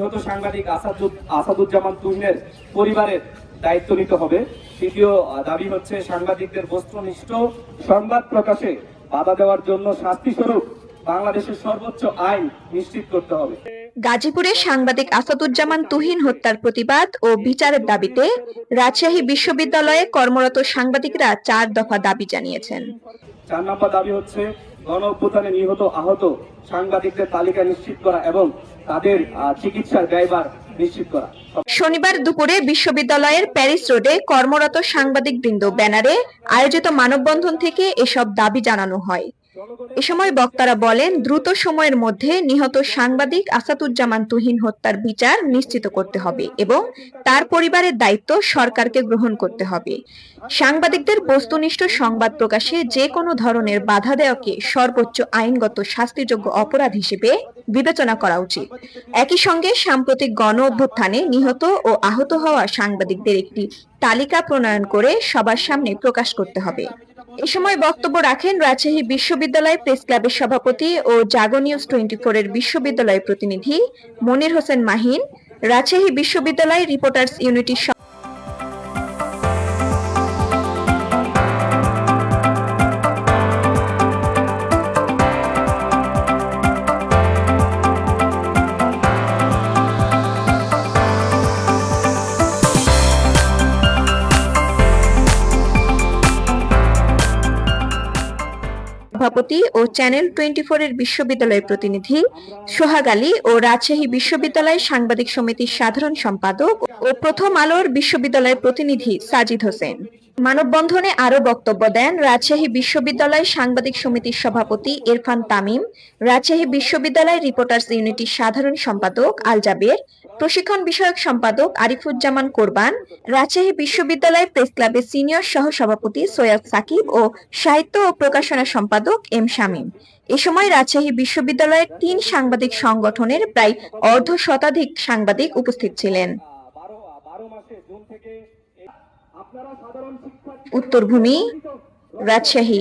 নিহত সাংবাদিক আসাদুজ্জামান তুহিনের পরিবারের দায়িত্ব নিতে হবে। তৃতীয় দাবি হচ্ছে সাংবাদিকদের বস্তুনিষ্ঠ সংবাদ প্রকাশে বাধা দেওয়ার জন্য শাস্তিস্বরূপ বাংলাদেশের সর্বোচ্চ আইন নিশ্চিত করতে হবে। গাজীপুরে সাংবাদিক আসাদুজ্জামান তুহিন হত্যার প্রতিবাদ ও বিচারের দাবিতে রাজশাহী বিশ্ববিদ্যালয়ে কর্মরত সাংবাদিকরা 4 দফা দাবি জানিয়েছেন। 4 নম্বর দাবি হচ্ছে গণ অভ্যুত্থানে নিহত আহত সাংবাদিকদের তালিকা নিশ্চিত করা এবং তাদের চিকিৎসার ব্যয়ভার নিশ্চিত করা। শনিবার দুপুরে বিশ্ববিদ্যালয়ের প্যারিস রোডে কর্মরত সাংবাদিকবৃন্দ ব্যানারে আয়োজিত মানববন্ধন থেকে এসব দাবি জানানো হয়। এ সময় বক্তারা বলেন, দ্রুত সময়ের মধ্যে নিহত সাংবাদিক আসাদুজ্জামান তুহিন হত্যার বিচার নিশ্চিত করতে হবে এবং তার পরিবারের দায়িত্ব সরকারকে গ্রহণ করতে হবে। সাংবাদিকদের বস্তুনিষ্ঠ সংবাদ প্রকাশে যে কোনো ধরনের বাধা দেওয়াকে সর্বোচ্চ আইনগত শাস্তিযোগ্য অপরাধ হিসেবে বিবেচনা করা উচিত। একই সঙ্গে সাম্প্রতিক গণ অভ্যুত্থানে নিহত ও আহত হওয়া সাংবাদিকদের একটি তালিকা প্রণয়ন করে সবার সামনে প্রকাশ করতে হবে। এ সময় বক্তব্য রাখেন রাজশাহী বিশ্ববিদ্যালয় প্রেস ক্লাবের সভাপতি ও জাগো নিউজ 24 এর বিশ্ববিদ্যালয় প্রতিনিধি মনির হোসেন মাহিন, রাজশাহী বিশ্ববিদ্যালয় রিপোর্টার্স ইউনিটির সভাপতি ও চ্যানেল 24 এর বিশ্ববিদ্যালয় প্রতিনিধি সোহাগ আলী ও রাজশাহী বিশ্ববিদ্যালয় সাংবাদিক সমিতির সাধারণ সম্পাদক ও প্রথম আলোর বিশ্ববিদ্যালয় প্রতিনিধি সাজিদ হোসেন। মানববন্ধনে আরো বক্তব্য দেন রাজশাহী বিশ্ববিদ্যালয় সাংবাদিক সমিতির সভাপতি ইরফান তামিম, রাজশাহী বিশ্ববিদ্যালয় রিপোর্টার্স ইউনিটির সাধারণ সম্পাদক আল জাবের, প্রশিক্ষণ বিষয়ক সম্পাদক আরিফুজ্জামান কোরবান, রাজশাহী বিশ্ববিদ্যালয় প্রেস ক্লাবের সিনিয়র সহ সভাপতি সৈয়দ সাকিব ও সাহিত্য ও প্রকাশনা সম্পাদক এম শামীম। এ সময় রাজশাহী বিশ্ববিদ্যালয়ের 3 সাংবাদিক সংগঠনের প্রায় অর্ধশতাধিক সাংবাদিক উপস্থিত ছিলেন। উত্তরভূমি, রাজশাহী।